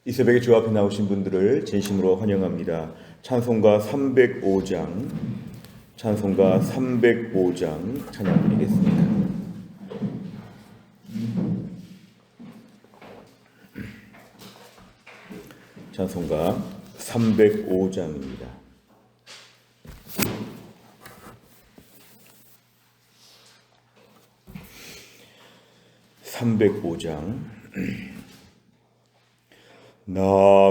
이 새벽에 주 앞에 나오신 분들을 진심으로 환영합니다. 찬송가 305장 찬양 드리겠습니다. 찬송가 305장입니다. 305장. 나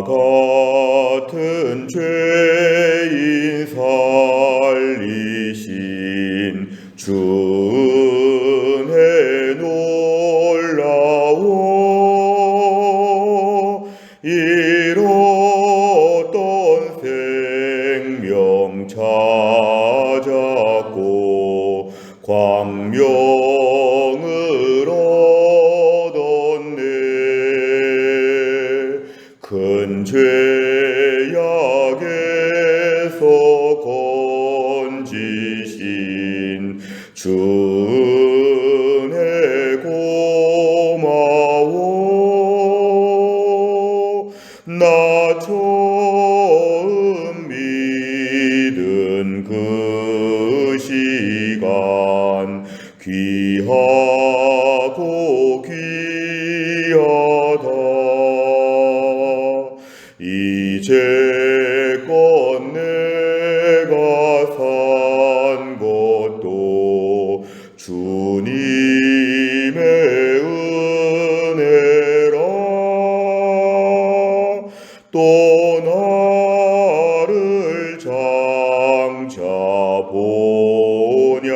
같은 죄인 살리신 주 은혜 놀라워 잃었던 생명 찾았고 광명을 얻었네. 큰 죄악에서 건지신 주 은혜 고마워. 나 처음 믿은 그 시간 귀하고 귀하다. 이제껏 내가 산 것도 주님의 은혜라. 또 나를 장차 본향에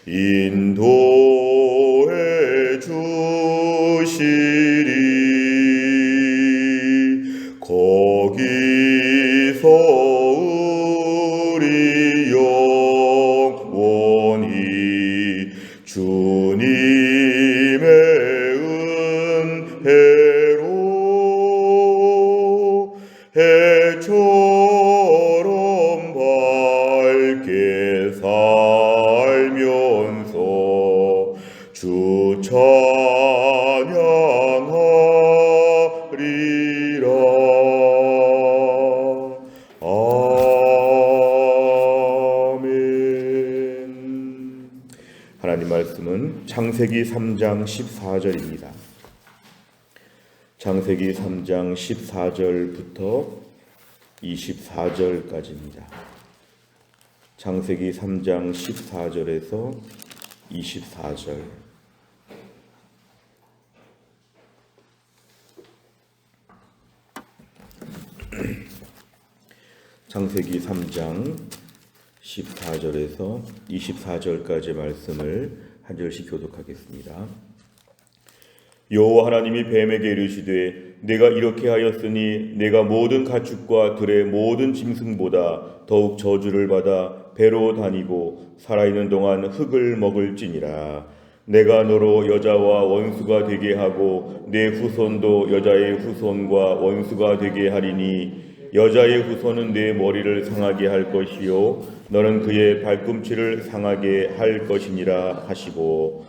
인도해 주시리. 거기서 우리 영원히 주님의 은혜로 해처럼 밝게 살면서 주 찬양하리라. 아멘. 하나님 말씀은 창세기 3장 14절입니다. 창세기 3장 14절부터 24절까지입니다. 창세기 3장 14절에서 24절. 창세기 3장 14절에서 24절까지 말씀을 한 절씩 교독하겠습니다. 여호와 하나님이 뱀에게 이르시되 내가 이렇게 하였으니 내가 모든 가축과 들의 모든 짐승보다 더욱 저주를 받아 배로 다니고 살아있는 동안 흙을 먹을지니라. 내가 너로 여자와 원수가 되게 하고 내 후손도 여자의 후손과 원수가 되게 하리니 여자의 후손은 내 머리를 상하게 할 것이요 너는 그의 발꿈치를 상하게 할 것이니라 하시고,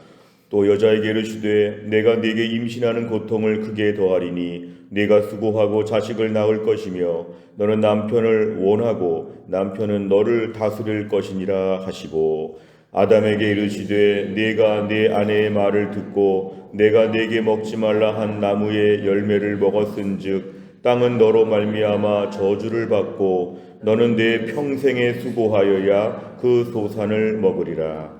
또 여자에게 이르시되 내가 네게 임신하는 고통을 크게 더하리니 네가 수고하고 자식을 낳을 것이며 너는 남편을 원하고 남편은 너를 다스릴 것이니라 하시고, 아담에게 이르시되 네가 네 아내의 말을 듣고 내가 네게 먹지 말라 한 나무의 열매를 먹었은즉 땅은 너로 말미암아 저주를 받고 너는 내 평생에 수고하여야 그 소산을 먹으리라.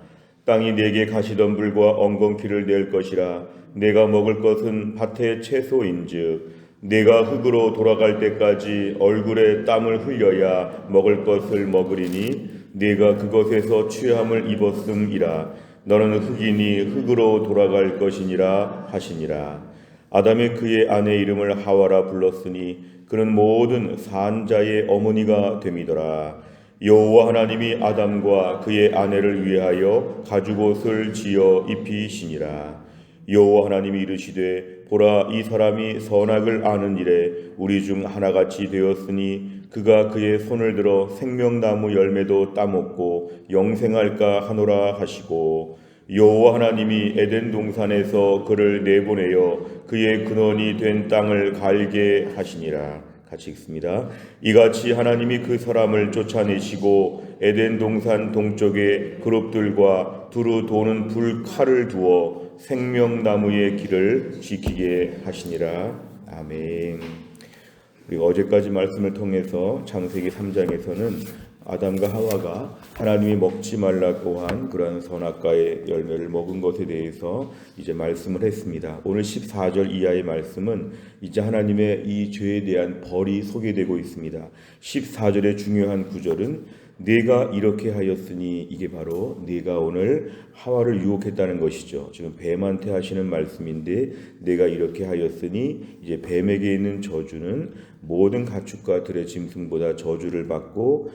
땅이 네게 가시덤불과 엉겅퀴를 낼 것이라. 내가 먹을 것은 밭의 채소인즉 네가 흙으로 돌아갈 때까지 얼굴에 땀을 흘려야 먹을 것을 먹으리니 네가 그것에서 취함을 입었음이라. 너는 흙이니 흙으로 돌아갈 것이니라 하시니라. 아담이 그의 아내 이름을 하와라 불렀으니 그는 모든 산자의 어머니가 됨이더라. 여호와 하나님이 아담과 그의 아내를 위하여 가죽옷을 지어 입히시니라. 여호와 하나님이 이르시되 보라, 이 사람이 선악을 아는 일에 우리 중 하나같이 되었으니 그가 그의 손을 들어 생명나무 열매도 따먹고 영생할까 하노라 하시고, 여호와 하나님이 에덴 동산에서 그를 내보내어 그의 근원이 된 땅을 갈게 하시니라. 같이 읽습니다. 이같이 하나님이 그 사람을 쫓아내시고 에덴 동산 동쪽에 그룹들과 두루 도는 불칼을 두어 생명나무의 길을 지키게 하시니라. 아멘. 그리고 어제까지 말씀을 통해서 창세기 3장에서는 아담과 하와가 하나님이 먹지 말라고 한 그러한 선악과의 열매를 먹은 것에 대해서 이제 말씀을 했습니다. 오늘 14절 이하의 말씀은 이제 하나님의 이 죄에 대한 벌이 소개되고 있습니다. 14절의 중요한 구절은 네가 이렇게 하였으니, 이게 바로 네가 오늘 하와를 유혹했다는 것이죠. 지금 뱀한테 하시는 말씀인데, 네가 이렇게 하였으니 이제 뱀에게 있는 저주는 모든 가축과 들의 짐승보다 저주를 받고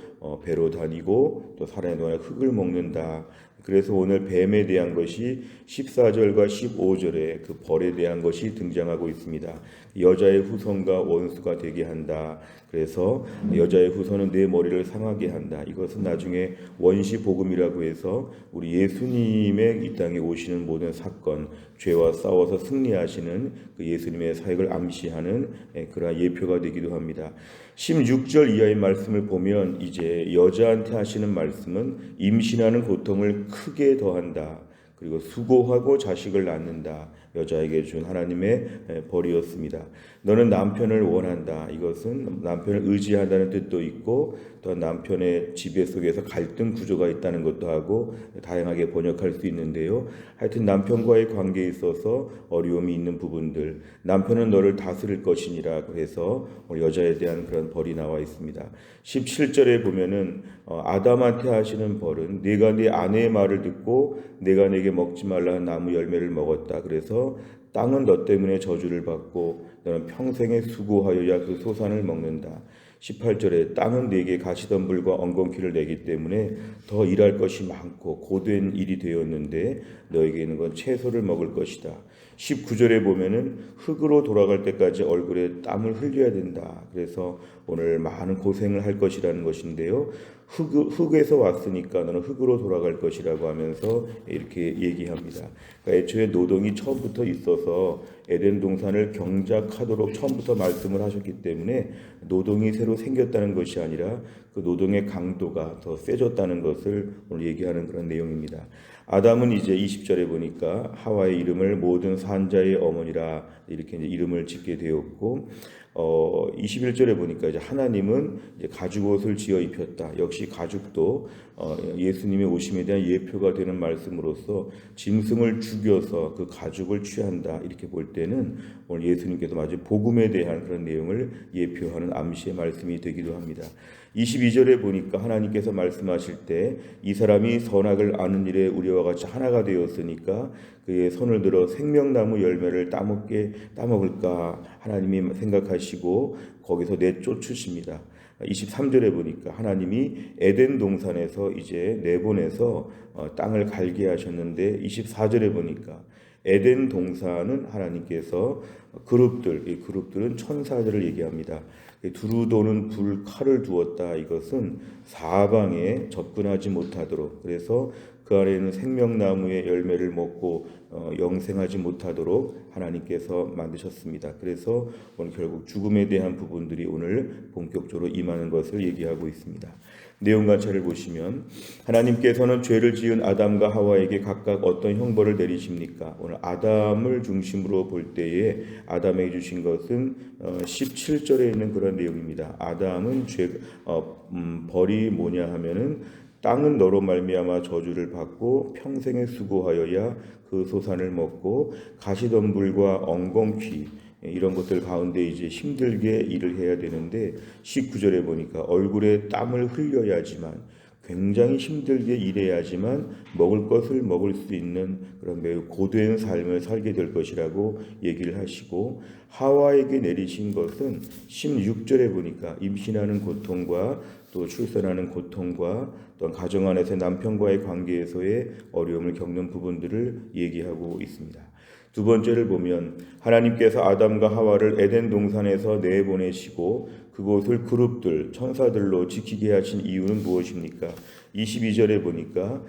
배로 다니고 또 살아있는 동안에 흙을 먹는다. 그래서 오늘 뱀에 대한 것이 14절과 15절에 그 벌에 대한 것이 등장하고 있습니다. 여자의 후손과 원수가 되게 한다. 그래서 여자의 후손은 내 머리를 상하게 한다. 이것은 나중에 원시복음이라고 해서 우리 예수님의 이 땅에 오시는 모든 사건, 죄와 싸워서 승리하시는 그 예수님의 사역을 암시하는 그러한 예표가 되기도 합니다. 16절 이하의 말씀을 보면 이제 여자한테 하시는 말씀은 임신하는 고통을 크게 더한다. 그리고 수고하고 자식을 낳는다. 여자에게 준 하나님의 벌이었습니다. 너는 남편을 원한다. 이것은 남편을 의지한다는 뜻도 있고 또 남편의 지배 속에서 갈등 구조가 있다는 것도 하고 다양하게 번역할 수 있는데요. 하여튼 남편과의 관계에 있어서 어려움이 있는 부분들, 남편은 너를 다스릴 것이니라. 그래서 여자에 대한 그런 벌이 나와 있습니다. 17절에 보면은 아담한테 하시는 벌은 네가 네 아내의 말을 듣고 내가 내게 먹지 말라 한 나무 열매를 먹었다. 그래서 땅은 너 때문에 저주를 받고 너는 평생에 수고하여야 그 소산을 먹는다. 18절에 땅은 네게 가시덤불과 엉겅퀴를 내기 때문에 더 일할 것이 많고 고된 일이 되었는데 너에게 있는 건 채소를 먹을 것이다. 19절에 보면은 흙으로 돌아갈 때까지 얼굴에 땀을 흘려야 된다. 그래서 오늘 많은 고생을 할 것이라는 것인데요. 흙에서 왔으니까 너는 흙으로 돌아갈 것이라고 하면서 이렇게 얘기합니다. 그러니까 애초에 노동이 처음부터 있어서 에덴 동산을 경작하도록 처음부터 말씀을 하셨기 때문에 노동이 새로 생겼다는 것이 아니라 그 노동의 강도가 더 세졌다는 것을 오늘 얘기하는 그런 내용입니다. 아담은 이제 20절에 보니까 하와의 이름을 모든 산자의 어머니라 이렇게 이제 이름을 짓게 되었고 21절에 보니까 이제 하나님은 이제 가죽옷을 지어 입혔다. 역시 가죽도 예수님의 오심에 대한 예표가 되는 말씀으로서 짐승을 죽여서 그 가죽을 취한다. 이렇게 볼 때는 오늘 예수님께서 마치 복음에 대한 그런 내용을 예표하는 암시의 말씀이 되기도 합니다. 22절에 보니까 하나님께서 말씀하실 때 이 사람이 선악을 아는 일에 우리와 같이 하나가 되었으니까 그의 손을 들어 생명나무 열매를 따먹을까 하나님이 생각하시고 거기서 내쫓으십니다. 23절에 보니까 하나님이 에덴 동산에서 이제 내보내서 땅을 갈게 하셨는데 24절에 보니까 에덴 동산은 하나님께서 이 그룹들은 천사들을 얘기합니다. 두루 도는 불칼을 두었다. 이것은 사방에 접근하지 못하도록, 그래서 그 안에는 생명나무의 열매를 먹고 영생하지 못하도록 하나님께서 만드셨습니다. 그래서 오늘 결국 죽음에 대한 부분들이 오늘 본격적으로 임하는 것을 얘기하고 있습니다. 내용 관찰을 보시면 하나님께서는 죄를 지은 아담과 하와에게 각각 어떤 형벌을 내리십니까? 오늘 아담을 중심으로 볼 때에 아담에게 주신 것은 17절에 있는 그런 내용입니다. 아담은 벌이 뭐냐 하면은 땅은 너로 말미암아 저주를 받고 평생에 수고하여야 그 소산을 먹고 가시덤불과 엉겅퀴 이런 것들 가운데 이제 힘들게 일을 해야 되는데 19절에 보니까 얼굴에 땀을 흘려야지만 굉장히 힘들게 일해야지만 먹을 것을 먹을 수 있는 그런 매우 고된 삶을 살게 될 것이라고 얘기를 하시고 하와에게 내리신 것은 16절에 보니까 임신하는 고통과 또 출산하는 고통과 또 가정 안에서 남편과의 관계에서의 어려움을 겪는 부분들을 얘기하고 있습니다. 두 번째를 보면 하나님께서 아담과 하와를 에덴 동산에서 내보내시고 그곳을 그룹들, 천사들로 지키게 하신 이유는 무엇입니까? 22절에 보니까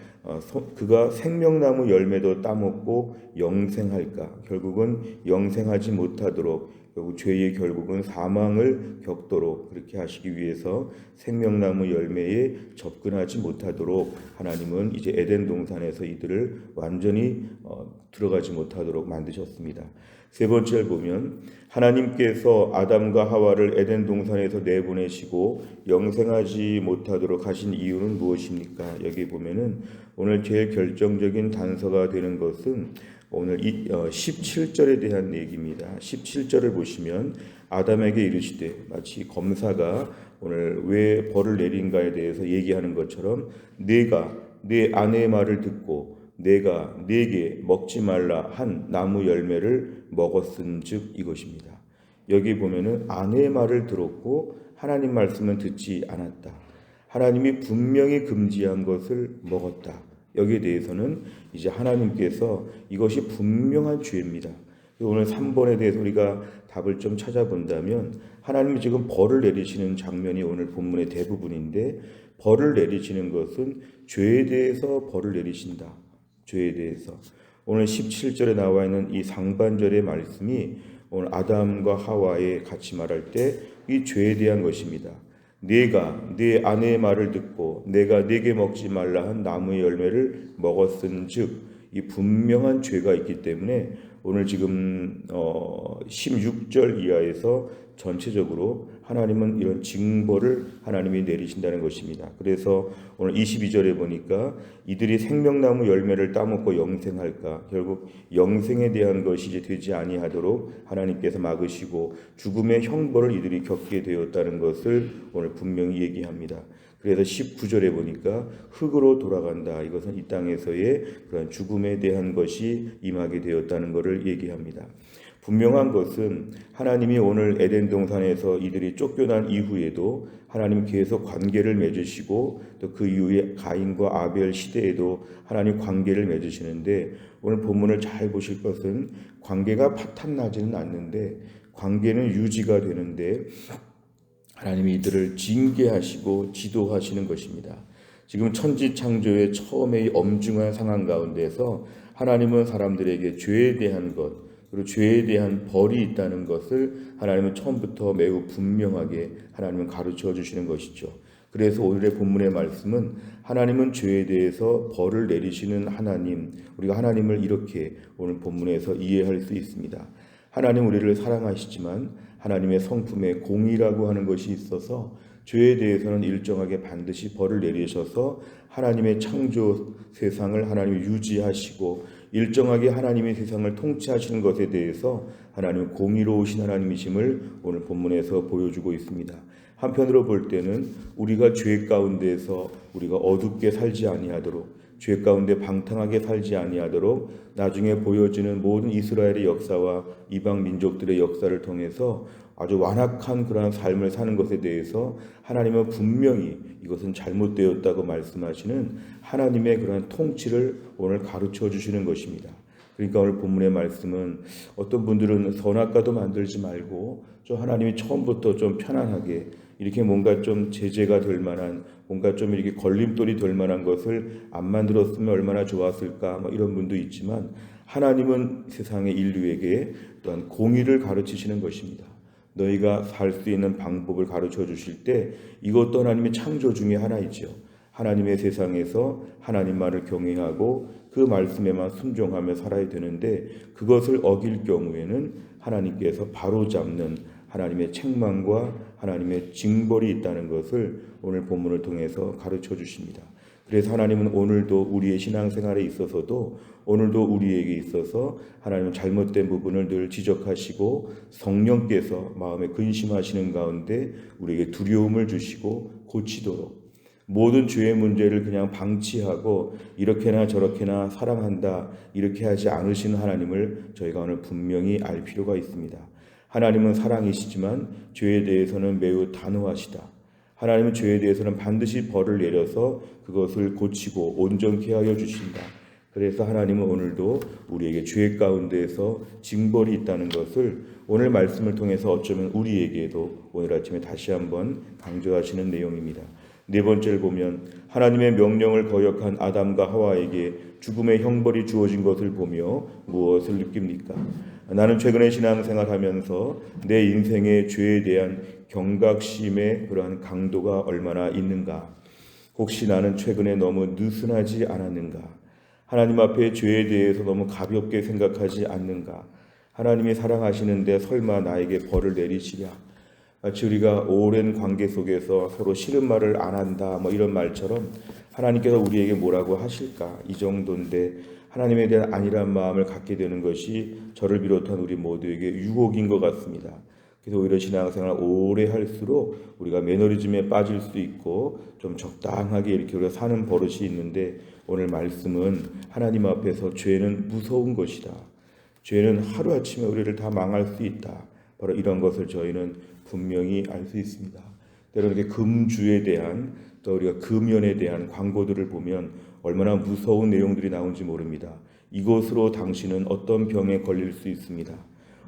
그가 생명나무 열매도 따먹고 영생할까? 결국은 영생하지 못하도록, 결국 죄의 결국은 사망을 겪도록 그렇게 하시기 위해서 생명나무 열매에 접근하지 못하도록 하나님은 이제 에덴 동산에서 이들을 완전히 들어가지 못하도록 만드셨습니다. 세 번째를 보면 하나님께서 아담과 하와를 에덴 동산에서 내보내시고 영생하지 못하도록 하신 이유는 무엇입니까? 여기 보면은 오늘 제일 결정적인 단서가 되는 것은 오늘 17절에 대한 얘기입니다. 17절을 보시면 아담에게 이르시되, 마치 검사가 오늘 왜 벌을 내린가에 대해서 얘기하는 것처럼 네가 네 아내의 말을 듣고 내가 네게 먹지 말라 한 나무 열매를 먹었은즉 이것입니다. 여기 보면은 아내의 말을 들었고 하나님 말씀은 듣지 않았다. 하나님이 분명히 금지한 것을 먹었다. 여기에 대해서는 이제 하나님께서 이것이 분명한 죄입니다. 오늘 3번에 대해서 우리가 답을 좀 찾아본다면 하나님이 지금 벌을 내리시는 장면이 오늘 본문의 대부분인데, 벌을 내리시는 것은 죄에 대해서 벌을 내리신다. 죄에 대해서. 오늘 17절에 나와 있는 이 상반절의 말씀이 오늘 아담과 하와에 같이 말할 때 이 죄에 대한 것입니다. 네가 네 아내의 말을 듣고 내가 네게 먹지 말라 한 나무의 열매를 먹었은즉, 이 분명한 죄가 있기 때문에 오늘 지금 16절 이하에서 전체적으로 하나님은 이런 징벌을 하나님이 내리신다는 것입니다. 그래서 오늘 22절에 보니까 이들이 생명나무 열매를 따먹고 영생할까? 결국 영생에 대한 것이 이제 되지 아니하도록 하나님께서 막으시고 죽음의 형벌을 이들이 겪게 되었다는 것을 오늘 분명히 얘기합니다. 그래서 19절에 보니까 흙으로 돌아간다. 이것은 이 땅에서의 그런 죽음에 대한 것이 임하게 되었다는 것을 얘기합니다. 분명한 것은 하나님이 오늘 에덴 동산에서 이들이 쫓겨난 이후에도 하나님 계속 관계를 맺으시고, 또 그 이후에 가인과 아벨 시대에도 하나님 관계를 맺으시는데, 오늘 본문을 잘 보실 것은 관계가 파탄나지는 않는데 관계는 유지가 되는데 하나님이 이들을 징계하시고 지도하시는 것입니다. 지금 천지창조의 처음의 엄중한 상황 가운데서 하나님은 사람들에게 죄에 대한 것, 그리고 죄에 대한 벌이 있다는 것을 하나님은 처음부터 매우 분명하게 하나님은 가르쳐 주시는 것이죠. 그래서 오늘의 본문의 말씀은 하나님은 죄에 대해서 벌을 내리시는 하나님, 우리가 하나님을 이렇게 오늘 본문에서 이해할 수 있습니다. 하나님 우리를 사랑하시지만 하나님의 성품에 공의라고 하는 것이 있어서 죄에 대해서는 일정하게 반드시 벌을 내리셔서 하나님의 창조 세상을 하나님이 유지하시고 일정하게 하나님의 세상을 통치하시는 것에 대해서 하나님은 공의로우신 하나님이심을 오늘 본문에서 보여주고 있습니다. 한편으로 볼 때는 우리가 죄 가운데서 우리가 어둡게 살지 아니하도록, 죄 가운데 방탕하게 살지 아니하도록 나중에 보여지는 모든 이스라엘의 역사와 이방 민족들의 역사를 통해서 아주 완악한 그러한 삶을 사는 것에 대해서 하나님은 분명히 이것은 잘못되었다고 말씀하시는 하나님의 그러한 통치를 오늘 가르쳐 주시는 것입니다. 그러니까 오늘 본문의 말씀은 어떤 분들은 선악과도 만들지 말고 좀 하나님이 처음부터 좀 편안하게 이렇게 뭔가 좀 제재가 될 만한, 뭔가 좀 이렇게 걸림돌이 될 만한 것을 안 만들었으면 얼마나 좋았을까, 이런 분도 있지만 하나님은 세상의 인류에게 또한 공의를 가르치시는 것입니다. 너희가 살 수 있는 방법을 가르쳐 주실 때 이것도 하나님의 창조 중에 하나이죠. 하나님의 세상에서 하나님만을 경외하고 그 말씀에만 순종하며 살아야 되는데, 그것을 어길 경우에는 하나님께서 바로잡는 하나님의 책망과 하나님의 징벌이 있다는 것을 오늘 본문을 통해서 가르쳐 주십니다. 그래서 하나님은 오늘도 우리의 신앙생활에 있어서도 오늘도 우리에게 있어서 하나님은 잘못된 부분을 늘 지적하시고 성령께서 마음에 근심하시는 가운데 우리에게 두려움을 주시고 고치도록, 모든 죄의 문제를 그냥 방치하고 이렇게나 저렇게나 사랑한다 이렇게 하지 않으시는 하나님을 저희가 오늘 분명히 알 필요가 있습니다. 하나님은 사랑이시지만 죄에 대해서는 매우 단호하시다. 하나님은 죄에 대해서는 반드시 벌을 내려서 그것을 고치고 온전케 하여 주신다. 그래서 하나님은 오늘도 우리에게 죄 가운데에서 징벌이 있다는 것을 오늘 말씀을 통해서 어쩌면 우리에게도 오늘 아침에 다시 한번 강조하시는 내용입니다. 네 번째를 보면 하나님의 명령을 거역한 아담과 하와에게 죽음의 형벌이 주어진 것을 보며 무엇을 느낍니까? 나는 최근에 신앙생활하면서 내 인생의 죄에 대한 경각심의 그러한 강도가 얼마나 있는가? 혹시 나는 최근에 너무 느슨하지 않았는가? 하나님 앞에 죄에 대해서 너무 가볍게 생각하지 않는가? 하나님이 사랑하시는데 설마 나에게 벌을 내리시랴? 마치 우리가 오랜 관계 속에서 서로 싫은 말을 안 한다 이런 말처럼 하나님께서 우리에게 뭐라고 하실까? 이 정도인데 하나님에 대한 안일한 마음을 갖게 되는 것이 저를 비롯한 우리 모두에게 유혹인 것 같습니다. 그래서 오히려 신앙생활 오래 할수록 우리가 매너리즘에 빠질 수 있고 좀 적당하게 이렇게 우리가 사는 버릇이 있는데 오늘 말씀은 하나님 앞에서 죄는 무서운 것이다. 죄는 하루아침에 우리를 다 망할 수 있다. 바로 이런 것을 저희는 분명히 알 수 있습니다. 때로는 이렇게 금주에 대한 또 우리가 금연에 대한 광고들을 보면 얼마나 무서운 내용들이 나온지 모릅니다. 이것으로 당신은 어떤 병에 걸릴 수 있습니다.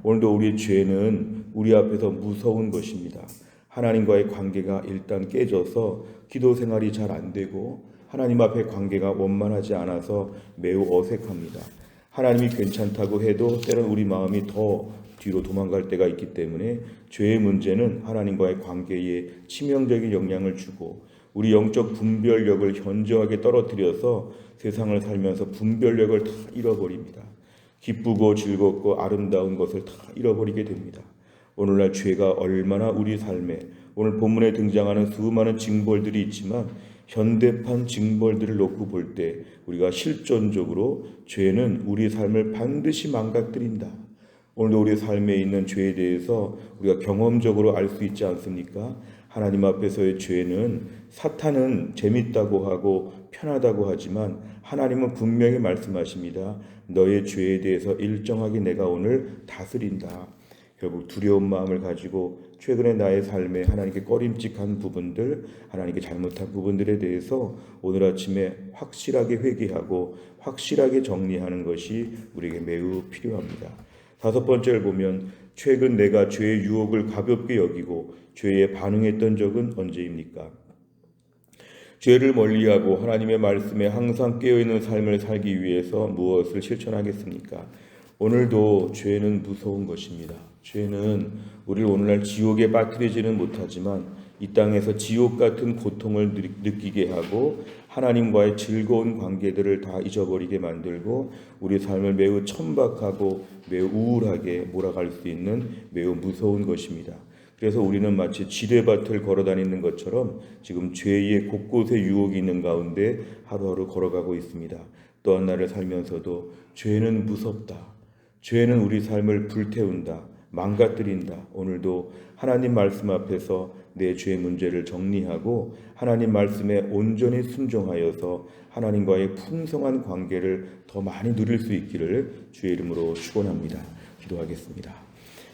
오늘도 우리의 죄는 우리 앞에서 무서운 것입니다. 하나님과의 관계가 일단 깨져서 기도 생활이 잘 안 되고 하나님 앞에 관계가 원만하지 않아서 매우 어색합니다. 하나님이 괜찮다고 해도 때로는 우리 마음이 더 뒤로 도망갈 때가 있기 때문에 죄의 문제는 하나님과의 관계에 치명적인 영향을 주고 우리 영적 분별력을 현저하게 떨어뜨려서 세상을 살면서 분별력을 다 잃어버립니다. 기쁘고 즐겁고 아름다운 것을 다 잃어버리게 됩니다. 오늘날 죄가 얼마나 우리 삶에 오늘 본문에 등장하는 수많은 징벌들이 있지만 현대판 징벌들을 놓고 볼 때 우리가 실존적으로 죄는 우리 삶을 반드시 망가뜨린다. 오늘도 우리 삶에 있는 죄에 대해서 우리가 경험적으로 알 수 있지 않습니까? 하나님 앞에서의 죄는 사탄은 재밌다고 하고 편하다고 하지만 하나님은 분명히 말씀하십니다. 너의 죄에 대해서 일정하게 내가 오늘 다스린다. 결국 두려운 마음을 가지고 최근에 나의 삶에 하나님께 꺼림칙한 부분들, 하나님께 잘못한 부분들에 대해서 오늘 아침에 확실하게 회개하고 확실하게 정리하는 것이 우리에게 매우 필요합니다. 다섯 번째를 보면 최근 내가 죄의 유혹을 가볍게 여기고 죄에 반응했던 적은 언제입니까? 죄를 멀리하고 하나님의 말씀에 항상 깨어있는 삶을 살기 위해서 무엇을 실천하겠습니까? 오늘도 죄는 무서운 것입니다. 죄는 우리를 오늘날 지옥에 빠뜨리지는 못하지만 이 땅에서 지옥 같은 고통을 느끼게 하고 하나님과의 즐거운 관계들을 다 잊어버리게 만들고 우리 삶을 매우 천박하고 매우 우울하게 몰아갈 수 있는 매우 무서운 것입니다. 그래서 우리는 마치 지뢰밭을 걸어다니는 것처럼 지금 죄의 곳곳에 유혹이 있는 가운데 하루하루 걸어가고 있습니다. 또 한 날을 살면서도 죄는 무섭다. 죄는 우리 삶을 불태운다. 망가뜨린다. 오늘도 하나님 말씀 앞에서 내 죄의 문제를 정리하고 하나님 말씀에 온전히 순종하여서 하나님과의 풍성한 관계를 더 많이 누릴 수 있기를 주의 이름으로 축원합니다. 기도하겠습니다.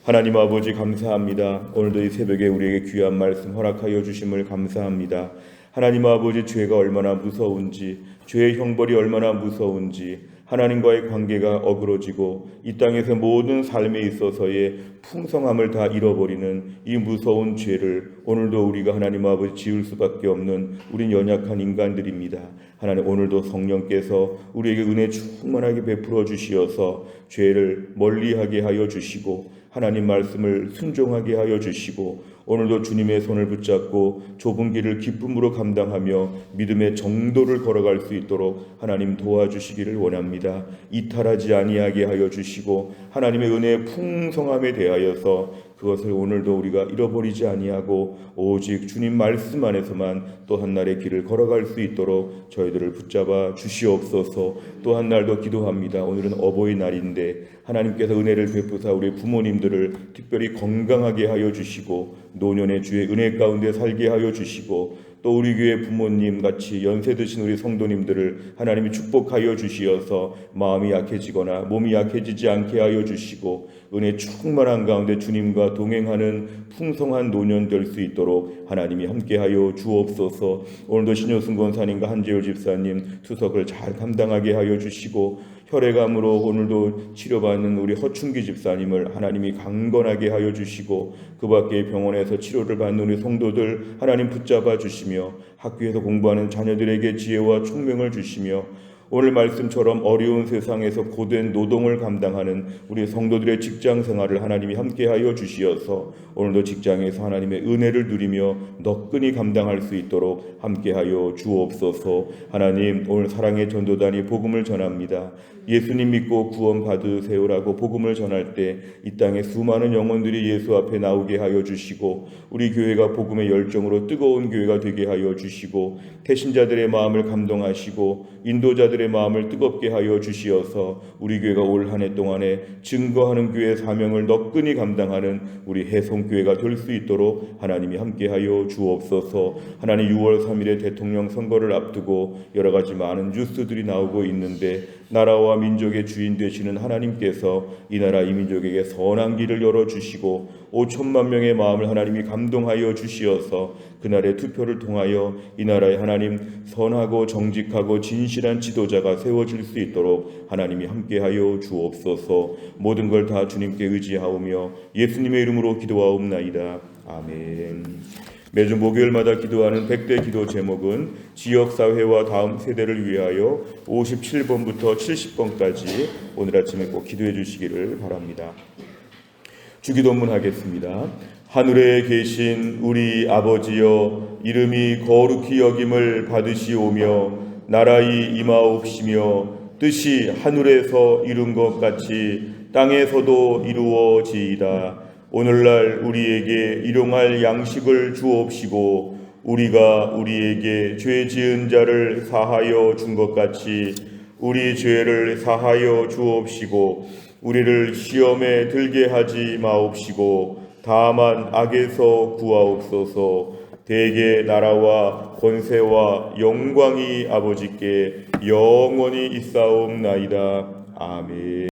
하나님 아버지 감사합니다. 오늘도 이 새벽에 우리에게 귀한 말씀 허락하여 주심을 감사합니다. 하나님 아버지 죄가 얼마나 무서운지 죄의 형벌이 얼마나 무서운지 하나님과의 관계가 어그러지고 이 땅에서 모든 삶에 있어서의 풍성함을 다 잃어버리는 이 무서운 죄를 오늘도 우리가 하나님 아버지 지을 수밖에 없는 우린 연약한 인간들입니다. 하나님 오늘도 성령께서 우리에게 은혜 충만하게 베풀어 주시어서 죄를 멀리하게 하여 주시고 하나님 말씀을 순종하게 하여 주시고 오늘도 주님의 손을 붙잡고 좁은 길을 기쁨으로 감당하며 믿음의 정도를 걸어갈 수 있도록 하나님 도와주시기를 원합니다. 이탈하지 아니하게 하여 주시고 하나님의 은혜의 풍성함에 대하여서 그것을 오늘도 우리가 잃어버리지 아니하고 오직 주님 말씀 안에서만 또 한 날의 길을 걸어갈 수 있도록 저희들을 붙잡아 주시옵소서. 또 한 날 더 기도합니다. 오늘은 어버이날인데 하나님께서 은혜를 베푸사 우리 부모님들을 특별히 건강하게 하여 주시고 노년의 주의 은혜 가운데 살게 하여 주시고 또 우리 교회 부모님 같이 연세 드신 우리 성도님들을 하나님이 축복하여 주시어서 마음이 약해지거나 몸이 약해지지 않게 하여 주시고 은혜 충만한 가운데 주님과 동행하는 풍성한 노년 될 수 있도록 하나님이 함께하여 주옵소서. 오늘도 신효승 권사님과 한재율 집사님 투석을 잘 감당하게 하여 주시고 혈액암으로 오늘도 치료받는 우리 허춘기 집사님을 하나님이 강건하게 하여 주시고 그 밖에 병원에서 치료를 받는 우리 성도들 하나님 붙잡아 주시며 학교에서 공부하는 자녀들에게 지혜와 총명을 주시며 오늘 말씀처럼 어려운 세상에서 고된 노동을 감당하는 우리 성도들의 직장 생활을 하나님이 함께하여 주시어서 오늘도 직장에서 하나님의 은혜를 누리며 너끈히 감당할 수 있도록 함께하여 주옵소서. 하나님, 오늘 사랑의 전도단이 복음을 전합니다. 예수님 믿고 구원 받으세요라고 복음을 전할 때 이 땅에 수많은 영혼들이 예수 앞에 나오게 하여 주시고 우리 교회가 복음의 열정으로 뜨거운 교회가 되게 하여 주시고 태신자들의 마음을 감동하시고 인도자들의 마음을 뜨겁게 하여 주시어서 우리 교회가 올 한 해 동안에 증거하는 교회 사명을 너끈히 감당하는 우리 해송교회가 될 수 있도록 하나님이 함께하여 주옵소서. 하나님, 6월 3일에 대통령 선거를 앞두고 여러 가지 많은 뉴스들이 나오고 있는데 나라와 민족의 주인 되시는 하나님께서 이 나라 이 민족에게 선한 길을 열어주시고 5천만 명의 마음을 하나님이 감동하여 주시어서 그날의 투표를 통하여 이 나라에 하나님 선하고 정직하고 진실한 지도자가 세워질 수 있도록 하나님이 함께하여 주옵소서. 모든 걸 다 주님께 의지하오며 예수님의 이름으로 기도하옵나이다. 아멘. 매주 목요일마다 기도하는 100대 기도 제목은 지역사회와 다음 세대를 위하여 57번부터 70번까지 오늘 아침에 꼭 기도해 주시기를 바랍니다. 주기도문 하겠습니다. 하늘에 계신 우리 아버지여, 이름이 거룩히 여김을 받으시오며 나라의 임하옵시며 뜻이 하늘에서 이룬 것 같이 땅에서도 이루어지이다. 오늘날 우리에게 일용할 양식을 주옵시고 우리가 우리에게 죄 지은 자를 사하여 준 것 같이 우리 죄를 사하여 주옵시고 우리를 시험에 들게 하지 마옵시고 다만 악에서 구하옵소서. 대개 나라와 권세와 영광이 아버지께 영원히 있사옵나이다. 아멘.